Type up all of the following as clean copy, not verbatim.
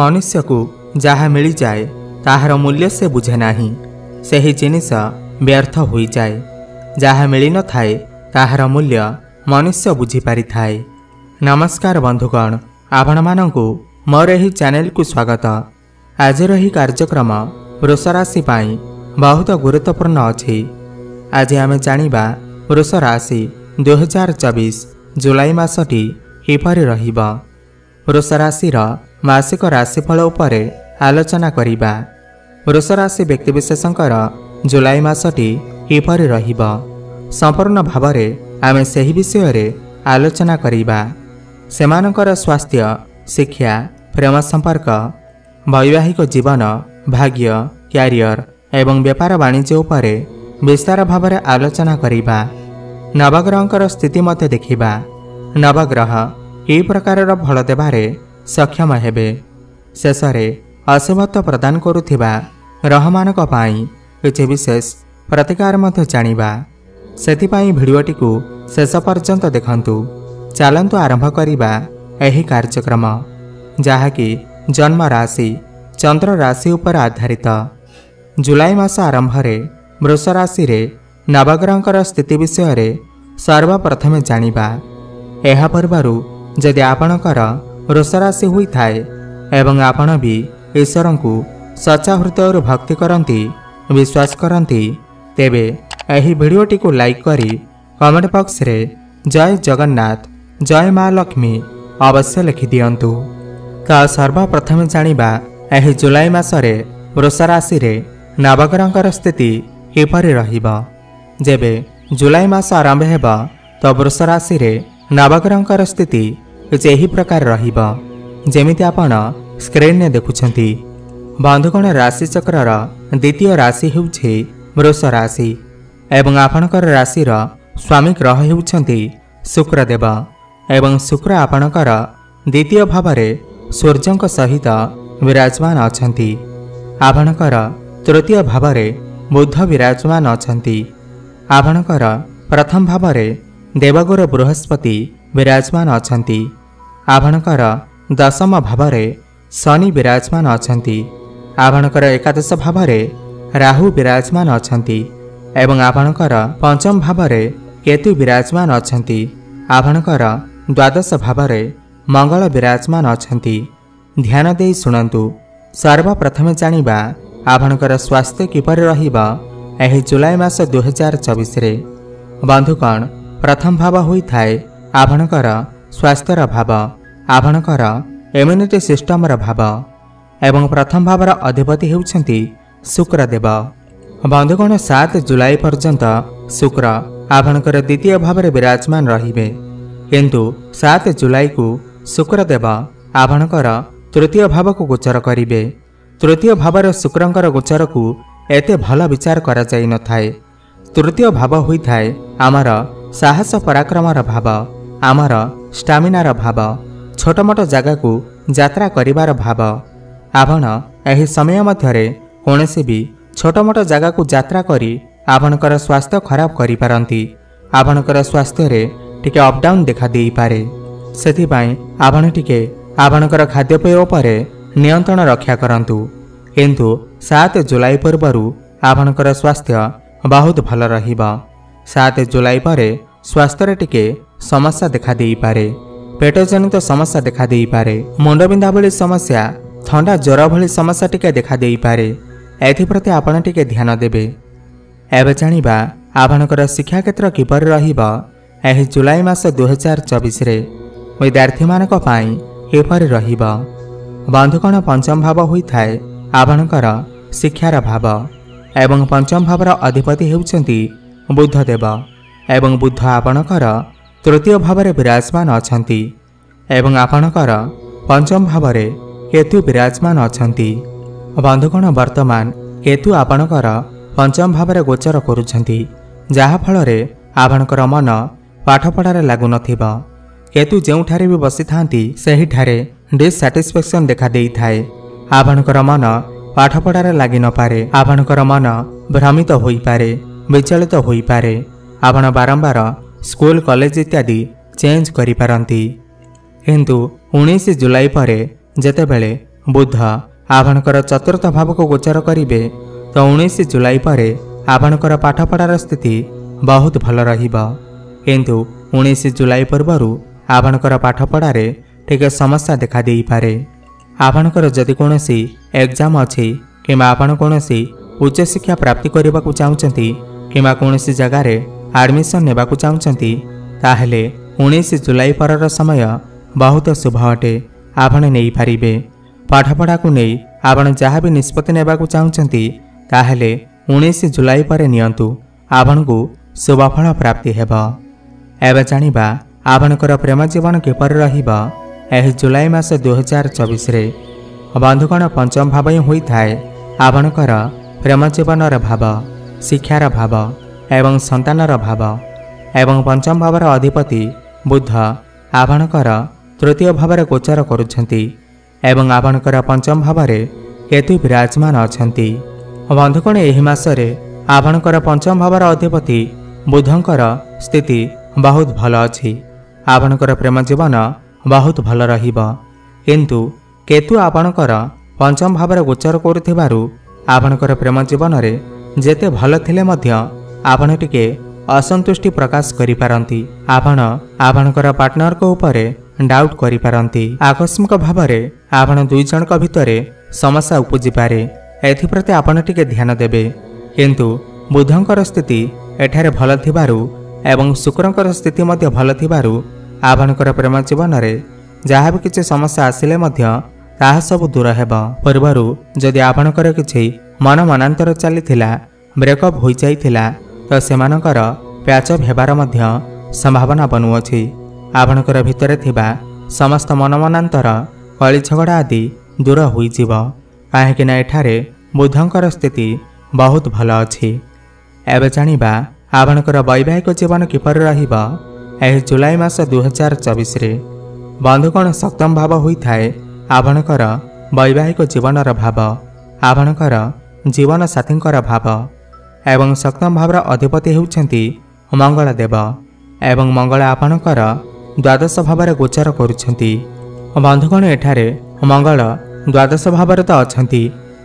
मनुष्य को जहाँ मिल जाए ताहार मूल्य से बुझे नाही, सही जिनिस व्यर्थ हो जाए। जहाँ मिल न थाए ताहार मूल्य मनुष्य बुझी पारि थाए। नमस्कार बंधुगण, आपण मानकु मोर एही चैनल को स्वागत। आज रही कार्यक्रम वृष राशि पाई बहुत गुरुत्वपूर्ण अछि। आज आमे जानिबा वृष राशि 2024 जुलाई मासटी किपरि रहिबा। वृष राशि मासिक राशिफल उपरे आलोचना करिबा। वृष राशि व्यक्तिविशेषंकर जुलाई मासटी किपरि रहिबा संपूर्ण भावरे आमे सेही विषय रे आलोचना करिबा। सेमानकर स्वास्थ्य, शिक्षा, प्रेम संपर्क, वैवाहिक जीवन, भाग्य, क्यारियर एवं व्यापार वाणिज्य उपरे विस्तार भावरे आलोचना करिबा। नवग्रहंकर स्थिति मते देखिबा। नवग्रह कि प्रकार फल देबारे सक्षम हेबे। शेषरे अशुभत्व प्रदान करुथिबा ग्रहमानक पाई किछि विशेष प्रतिकार मते जानिबा। सेथिपाई भिडियोटी को शेष पर्यंत देखंतु। चलंतु आरंभ करिबा एही कार्यक्रम, जहाँकि जन्म राशि चंद्र राशि उपर आधारित। जुलाई मास आरंभ रे वृष राशि रे नवग्रहंकर स्थिति विषय रे सर्वप्रथमे जानिबा। एहा पूर्वरु जदि आपणकर वृष राशि होई थाए एवं आपण भी ईश्वर को सच्चा हृदय भक्ति करती, विश्वास करती, तेबे एही भिडियोटी को लाइक करी कमेंट बॉक्स रे जय जगन्नाथ, जय माँ लक्ष्मी अवश्य लिखि दियंतु। का सर्वप्रथमे जानिबा एही जुलाई मासरे वृष राशि रे नवग्रहंकर स्थिति किपरि रहिबा। जेबे जुलाई मास आरंभ हेबा तो वृष राशि रे नवग्रहंकर स्थिति एही प्रकार रहिबा जेमिति आपण स्क्रीन ने देखुछंती। बंधुगण, राशि चक्रर द्वितीय राशि हेउछि वृष राशि एवं आपणकर राशिर स्वामी ग्रह हेउछंती शुक्रदेव एवं शुक्र आपणकर द्वितीय भावरे सूर्यंक सहित विराजमान अछंती। आपणकर तृतीय भावरे बुध विराजमान अछंती। आपणकर प्रथम भावरे देवगुरु बृहस्पति विराजमान अछंती। आपणकर दशम भावरे शनि विराजमान अछंती। आपणकर एकादश भावरे राहु विराजमान अछंती एवं आपणकर पंचम भावरे केतु विराजमान अछंती। आपणकर द्वादश भावरे मंगल विराजमान अछंती। ध्यान देई सुनंतु। सर्वप्रथमे जानिबा आपणकर स्वास्थ्य किपरि रहिबा एही जुलाई मास 2024 रे। बंधुगण, प्रथम भाव होई थाए आपणकर स्वास्थ्यर भाव, आपणकर इम्यूनिटी सिस्टमर भाव एवं प्रथम भावर अधिपति हेउछंती शुक्रदेव। बंधुगण, 7 जुलाई पर्यंत शुक्र आपणकर द्वितीय भावरे विराजमान रहिबे, किंतु 7 जुलाई को शुक्रदेव आपणकर तृतीय भाव को गोचर करिबे। तृतीय भावर शुक्रंकर गोचर को एते भल विचार करा जाई न थाए। तृतीय भाव होई थाए आमर साहस पराक्रमर भाव, आमर स्टामिनार भाव, छोट मोट जगह को यात्रा करिवार भाव। आपण एही समय मध्यरे कोनोसी भी छोट मोट जगह को यात्रा करी आपणकर स्वास्थ्य खराब करि पारंती। आपणकर स्वास्थ्य रे टिके अप डाउन देखा देई पारे। सेथिपाई आपण टिके आपणकर खाद्यपेय उपरे नियंत्रण रक्षा करंतु। किंतु 7 जुलाई पूर्वरु आपणकर स्वास्थ्य बहुत भल रहिबा। 7 जुलाई परे स्वास्थ्य रे टिके समस्या देखा देई पारे। पेट जनित समस्या देखा देई पारे। मुंड बिंधा भली समस्या, ठंडा ज्वर भली समस्या टिके देखा देई पारे। एथिप्रति आपण टिके ध्यान देबे। एबे जानिबा आपणकर शिक्षा क्षेत्र किपर रहिबा एही जुलाई मास 2024 रे विद्यार्थी मानक पाई किपर रहिबा। बंधुगण, पंचम भाव होई थाए आपणकर शिक्षार भाव एवं पंचम भावर अधिपति हेउछंती बुधदेव एवं बुध आपणकर तृतीय भावरे विराजमान अछंती एवं आपणकर पंचम भावरे केतु विराजमान अछंती। बंधुगण, वर्तमान केतु आपणकर पंचम भावरे गोचर करुछंती, जहा फलरे आपणकर मन पाठपढ़ारे लागु नथिबा। केतु जेउठारे भी बसी थांती सेही ठारे डिससैटिस्फैक्शन देखा देई थाए। आपणकर मन पाठपढ़ारे लागि न पारे। आपणकर मन भ्रमित होई पारे, विचलित होई पारे। आपण बारंबार स्कूल कॉलेज इत्यादि चेंज करि पारंती। किंतु 19 जुलाई परे जेतेबेले बुध आपणकर चतुर्थ भाव को गोचर करेंगे तो 19 जुलाई पर आपणकर पाठपढ़ार स्थिति बहुत भल रहिबा। किंतु 19 जुलाई पूर्वर आपणकर पाठपढ़ार टिके समस्या देखा दे पारे। आपणकर जदि कोनोसी एग्जाम अछि किमा आपण कोनोसी उच्च शिक्षा प्राप्ति करने को चाहते किमा कोनोसी जगार एडमिशन नेबा को चाहते ताहले 19 जुलाई पर समय बहुत शुभ अटे। आपण नहीं पारिबे। पाठपढ़ा को नहीं आपण जहाँ भी निष्पत्ति नेबा को चाहते ताहले 19 जुलाई पर नियंतु आपण को शुभफल प्राप्ति हेबा। एबे जानिबा आपणकर प्रेम जीवन किपर रहिबा। एह जुलाई मास 2024 रे बंधुगण पंचम भाव ही होता है आपणकर प्रेम जीवनर भाव, शिक्षार भाव एवं संतानर भाव एवं पंचम भावर अधिपति बुध आपणकर तृतीय भाव गोचर करुछंती एवं आपणकर पंचम भाव केतु विराजमान अछंती। बंधुगण एही मासरे आपणकर पंचम भावर अधिपति बुधंकर स्थिति बहुत भल अछि। आपणकर प्रेम जीवन बहुत भल रहिबा। किंतु केतु आपणकर पंचम भावर गोचर करुथिबारु आपणकर प्रेम जीवन रे जेते भल थिले मध्य आपण टिके असंतुष्टि प्रकाश करि पारंती। आपणकर पार्टनर को ऊपर डाउट करि पारंती। आकस्मिक भावरे आपण दुई जनक भितरे समस्या उपजि पारे। एथिप्रति आपण टिके ध्यान देबे। किंतु बुधंकर स्थिति एठारे भल थिबारु एवं शुक्रंकर स्थिति मध्य भल थिबारु आपणकर प्रेम जीवन रे जहाँ भी किसी समस्या आसिले मध्य ताहा सब दूर हेबा। पूर्वरु जदि आपणकर किछि मन मनांतर चलीथिला ब्रेकअप होई जाइथिला तो सेमानकर प्याचअप हेबार मध्य संभावना बनुअछि। आपणकर भितरे थिबा समस्त मन मनांतर कଳି झगड़ा आदि दूर होई जिवो। काहेकि ना एठारे बुधंकर स्थिति बहुत भल अछि। एबे जानिबा आपणकर वैवाहिक जीवन किपर रहिबा। एह जुलाई मास 2024 रे बंधुगण सप्तम भाव होता है आपणकर वैवाहिक जीवनर भाव, आपणकर जीवन साथींकर भाव एवं सप्तम भावर अधिपति होउछंती मंगल देव एवं मंगल आपणकर द्वादश भावर गोचर करुछंती। बंधुगण एठारे मंगल द्वादश भावर तो अछंती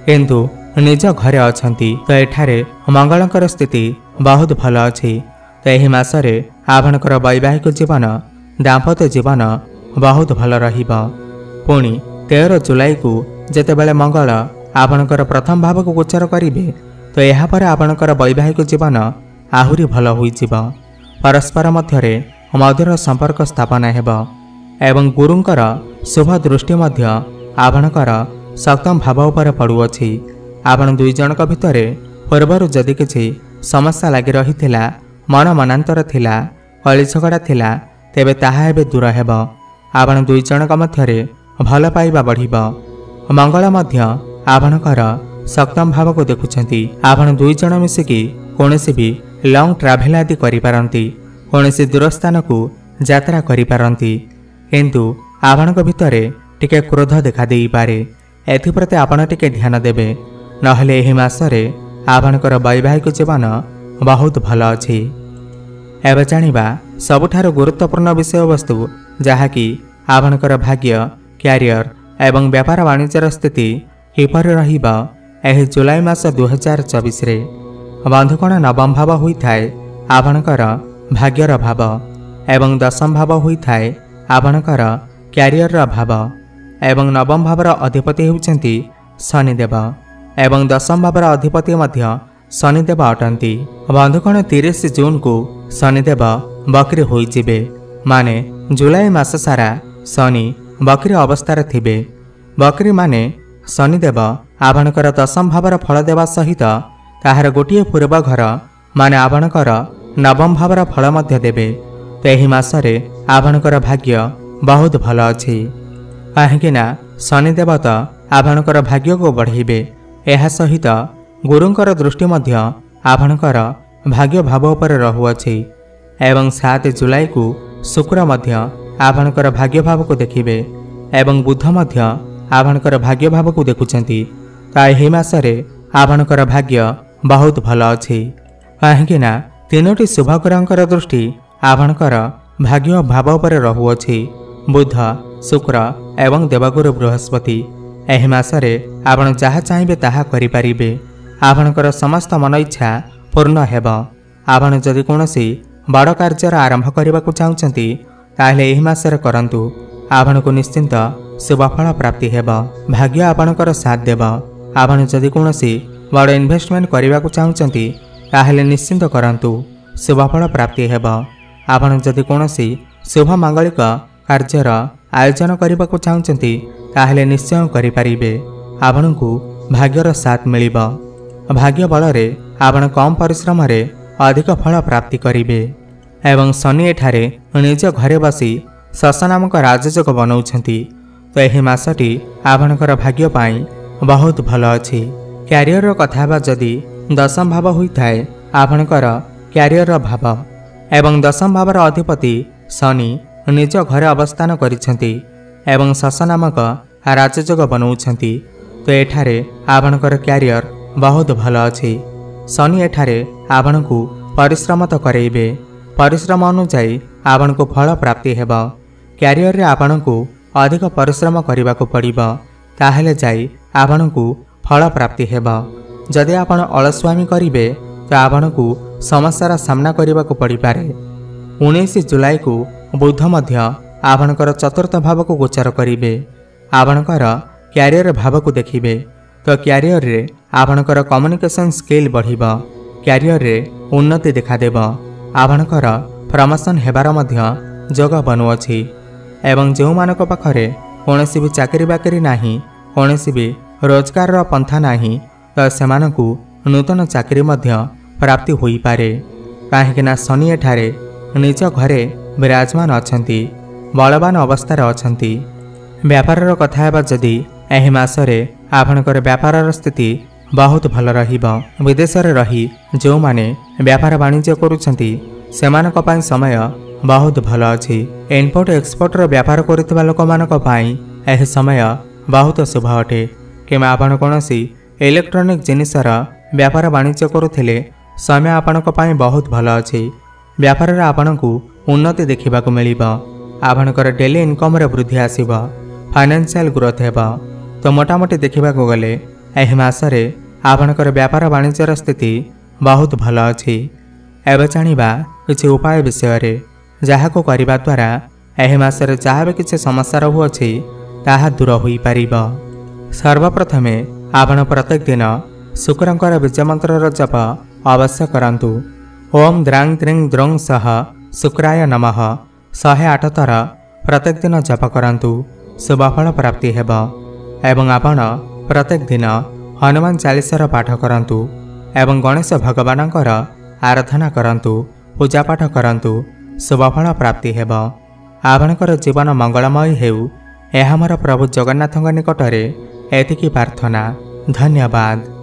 किंतु निज घरे अछंती तो एठारे मंगलकर स्थिति बहुत भल अछि। तो एही मासरे आपणकर वैवाहिक जीवन दाम्पत्य जीवन बहुत भल रहिबा। पुणी 13 जुलाई को जेतेबेले मंगल आपणकर प्रथम भाव को गोचर करिवे तो यहाँ पर आपणकर वैवाहिक जीवन आहुरी भल होइजिबा। परस्पर मध्यरे मधुर संपर्क स्थापना हेबा एवं गुरुंकर शुभ दृष्टि मध्य आपणकर सप्तम भाव उपर पड़ुअछि। आपण दुई जनक भितरे पूर्वरु जदि किछि समस्या लागि रहिथिला, मन मनांतर थिला, कଳି झगड़ा थिला तेबे ताहा एबे दूर हेबा। आपण दुई जनक मध्यरे भल पाइबा बढ़िबा। मंगल मध्य आपणकर सप्तम भाव को देखुछंती। आपण दुई जण मिसिकी कोनोसी भी लॉन्ग ट्रैवल आदि करि पारंती, कोनोसी दूर स्थान को यात्रा करि पारंती। किंतु आपणक भितरे टिके क्रोध देखा देई पारे। एथिप्रति आपण टिके ध्यान देबे, नहले एही मासरे आपणकर वैवाहिक जीवन बहुत भल अछि। एबे जानिबा सबुठार गुरुत्वपूर्ण विषय वस्तु जहाँकि आपणकर भाग्य, क्यारियर एवं व्यापार वाणिज्यर स्थिति किपर रहिबा। एही जुलाई मास 2024 रे बंधुगण नवम भाव होइथाय आपणकर भाग्यर भाव एवं दशम भाव होइथाय आपणकर क्यारियर भाव एवं नवम भावर अधिपति होउछंती शनिदेव एवं दशम भावर अधिपति मध्य शनिदेव अटंती। बंधुगण 30 जून को शनिदेव बकरी होइजिबे, माने जुलाई मास सारा शनि बकरी अवस्था थिबे। बकरी माने शनिदेव आपणकर दशम भावर फल देवा सहित ताहार गोटिए पूर्व घर माने आपणकर नवम भावर फल मध्य देबे। तो एही मासरे आपणकर भाग्य बहुत भल अछि। काहेकिना शनिदेव तो आपणकर भाग्य को बढ़ेबे। एहा सहित गुरुंकर दृष्टि मध्य आपणकर भाग्य भाव उपर रहुअछि एवं 7 जुलाई को शुक्र मध्य आपणकर भाग्य भाव को देखिबे एवं बुध मध्य आपणकर भाग्य भाव को देखुछंती। एही मासरे आपणकर भाग्य बहुत भल अछि। काहेकिना तीनोटी शुभ ग्रहंकर दृष्टि आपणकर भाग्य भाव उपर रहुअछि, बुध, शुक्र एवं देवगुरु बृहस्पति। ଏହି ମାସରେ ଆପଣ ଯାହା ଚାହିଁବେ ତାହା କରିପାରିବେ। ଆପଣଙ୍କର ସମସ୍ତ ମନ ଇଚ୍ଛା ପୂର୍ଣ୍ଣ ହେବ। ଆପଣ ଯଦି କୌଣସି ବଡ଼ କାର୍ଯ୍ୟର ଆରମ୍ଭ କରିବାକୁ ଚାହୁଁଛନ୍ତି ତାହେଲେ ଏହି ମାସରେ କରନ୍ତୁ। ଆପଣଙ୍କୁ ନିଶ୍ଚିନ୍ତ ଶୁଭଫଳ ପ୍ରାପ୍ତି ହେବ। ଭାଗ୍ୟ ଆପଣଙ୍କର ସାଥ ଦେବ। ଆପଣ ଯଦି କୌଣସି ବଡ଼ ଇନଭେଷ୍ଟମେଣ୍ଟ କରିବାକୁ ଚାହୁଁଛନ୍ତି ତାହେଲେ ନିଶ୍ଚିନ୍ତ କରନ୍ତୁ, ଶୁଭଫଳ ପ୍ରାପ୍ତି ହେବ। ଆପଣ ଯଦି କୌଣସି ଶୁଭ ମାଙ୍ଗଳିକ କାର୍ଯ୍ୟର ଆୟୋଜନ କରିବାକୁ ଚାହୁଁଛନ୍ତି ତାହେଲେ ନିଶ୍ଚୟ କରିପାରିବେ। ଆପଣଙ୍କୁ ଭାଗ୍ୟର ସାଥ ମିଳିବ। ଭାଗ୍ୟ ବଳରେ ଆପଣ କମ୍ ପରିଶ୍ରମରେ ଅଧିକ ଫଳ ପ୍ରାପ୍ତି କରିବେ। ଏବଂ ଶନି ଏଠାରେ ନିଜ ଘରେ ବସି ଶଶ ନାମକ ରାଜଯୋଗ ବନାଉଛନ୍ତି। ତ ଏହି ମାସଟି ଆପଣଙ୍କର ଭାଗ୍ୟ ପାଇଁ ବହୁତ ଭଲ ଅଛି। କ୍ୟାରିୟରର କଥା ହେବା ଯଦି ଦଶମ ଭାବ ହୋଇଥାଏ ଆପଣଙ୍କର କ୍ୟାରିୟରର ଭାବ ଏବଂ ଦଶମ ଭାବର ଅଧିପତି ଶନି ନିଜ ଘରେ ଅବସ୍ଥାନ କରିଛନ୍ତି ଏବଂ ଶଶ ନାମକ ରାଜଯୋଗ ବନାଉଛନ୍ତି। ତ ଏଠାରେ ଆପଣଙ୍କର କ୍ୟାରିୟର ବହୁତ ଭଲ ଅଛି। ଶନି ଏଠାରେ ଆପଣଙ୍କୁ ପରିଶ୍ରମ ତ କରେଇବେ। ପରିଶ୍ରମ ଅନୁଯାୟୀ ଆପଣଙ୍କୁ ଫଳ ପ୍ରାପ୍ତି ହେବ। କ୍ୟାରିୟରରେ ଆପଣଙ୍କୁ ଅଧିକ ପରିଶ୍ରମ କରିବାକୁ ପଡ଼ିବ, ତାହେଲେ ଯାଇ ଆପଣଙ୍କୁ ଫଳ ପ୍ରାପ୍ତି ହେବ। ଯଦି ଆପଣ ଅଳସୁଆମୀ କରିବେ ତ ଆପଣଙ୍କୁ ସମସ୍ୟାର ସାମ୍ନା କରିବାକୁ ପଡ଼ିପାରେ। 19 ଜୁଲାଇକୁ ବୁଧ ମଧ୍ୟ ଆପଣଙ୍କର ଚତୁର୍ଥ ଭାବକୁ ଗୋଚର କରିବେ। ଆପଣଙ୍କର କ୍ୟାରିୟର ଭାବକୁ ଦେଖିବେ। ତ କ୍ୟାରିୟରରେ ଆପଣଙ୍କର କମ୍ୟୁନିକେସନ୍ ସ୍କିଲ୍ ବଢ଼ିବ। କ୍ୟାରିୟରରେ ଉନ୍ନତି ଦେଖାଦେବ। ଆପଣଙ୍କର ପ୍ରମୋସନ୍ ହେବାର ମଧ୍ୟ ଯୋଗ ବନୁଅଛି। ଏବଂ ଯେଉଁମାନଙ୍କ ପାଖରେ କୌଣସି ବି ଚାକିରି ବାକିରି ନାହିଁ, କୌଣସି ବି ରୋଜଗାରର ପନ୍ଥା ନାହିଁ, ତ ସେମାନଙ୍କୁ ନୂତନ ଚାକିରି ମଧ୍ୟ ପ୍ରାପ୍ତି ହୋଇପାରେ। କାହିଁକିନା ଶନି ଏଠାରେ ନିଜ ଘରେ ବିରାଜମାନ ଅଛନ୍ତି, ବଳବାନ ଅବସ୍ଥାରେ ଅଛନ୍ତି। ବ୍ୟାପାରର କଥା ହେବା ଯଦି ଏହି ମାସରେ ଆପଣଙ୍କର ବ୍ୟାପାରର ସ୍ଥିତି ବହୁତ ଭଲ ରହିବ। ବିଦେଶରେ ରହି ଯେଉଁମାନେ ବ୍ୟାପାର ବାଣିଜ୍ୟ କରୁଛନ୍ତି ସେମାନଙ୍କ ପାଇଁ ସମୟ ବହୁତ ଭଲ ଅଛି। ଇମ୍ପୋର୍ଟ ଏକ୍ସପୋର୍ଟର ବ୍ୟାପାର କରୁଥିବା ଲୋକମାନଙ୍କ ପାଇଁ ଏହି ସମୟ ବହୁତ ଶୁଭ ଅଟେ। କିମ୍ବା ଆପଣ କୌଣସି ଇଲେକ୍ଟ୍ରୋନିକ୍ ଜିନିଷର ବ୍ୟାପାର ବାଣିଜ୍ୟ କରୁଥିଲେ ସମୟ ଆପଣଙ୍କ ପାଇଁ ବହୁତ ଭଲ ଅଛି। ବ୍ୟାପାରରେ ଆପଣଙ୍କୁ ଉନ୍ନତି ଦେଖିବାକୁ ମିଳିବ। ଆପଣଙ୍କର ଡେଲି ଇନକମ୍ରେ ବୃଦ୍ଧି ଆସିବ। ଫାଇନାନ୍ସିଆଲ ଗ୍ରୋଥ ହେବ। ତ ମୋଟାମୋଟି ଦେଖିବାକୁ ଗଲେ ଏହି ମାସରେ ଆପଣଙ୍କର ବ୍ୟାପାର ବାଣିଜ୍ୟର ସ୍ଥିତି ବହୁତ ଭଲ ଅଛି। ଏବେ ଜାଣିବା କିଛି ଉପାୟ ବିଷୟରେ, ଯାହାକୁ କରିବା ଦ୍ୱାରା ଏହି ମାସରେ ଯାହା ବି କିଛି ସମସ୍ୟା ରହୁଅଛି ତାହା ଦୂର ହୋଇପାରିବ। ସର୍ବପ୍ରଥମେ ଆପଣ ପ୍ରତ୍ୟେକ ଦିନ ଶୁକ୍ରଙ୍କର ବୀଜମନ୍ତ୍ରର ଜପ ଅବଶ୍ୟ କରନ୍ତୁ। ଓମ୍ ଦ୍ରାଂ ତ୍ରିଂ ଦ୍ରୌଂ ସହ ଶୁକ୍ରାୟ ନମଃ 108 ଥର ପ୍ରତ୍ୟେକ ଦିନ ଜପ କରନ୍ତୁ, ଶୁଭଫଳ ପ୍ରାପ୍ତି ହେବ। ଏବଂ ଆପଣ ପ୍ରତ୍ୟେକ ଦିନ ହନୁମାନ ଚାଳିଶାର ପାଠ କରନ୍ତୁ ଏବଂ ଗଣେଶ ଭଗବାନଙ୍କର ଆରାଧନା କରନ୍ତୁ, ପୂଜାପାଠ କରନ୍ତୁ, ଶୁଭଫଳ ପ୍ରାପ୍ତି ହେବ। ଆପଣଙ୍କର ଜୀବନ ମଙ୍ଗଳମୟ ହେଉ, ଏହା ମୋର ପ୍ରଭୁ ଜଗନ୍ନାଥଙ୍କ ନିକଟରେ ଏତିକି ପ୍ରାର୍ଥନା। ଧନ୍ୟବାଦ।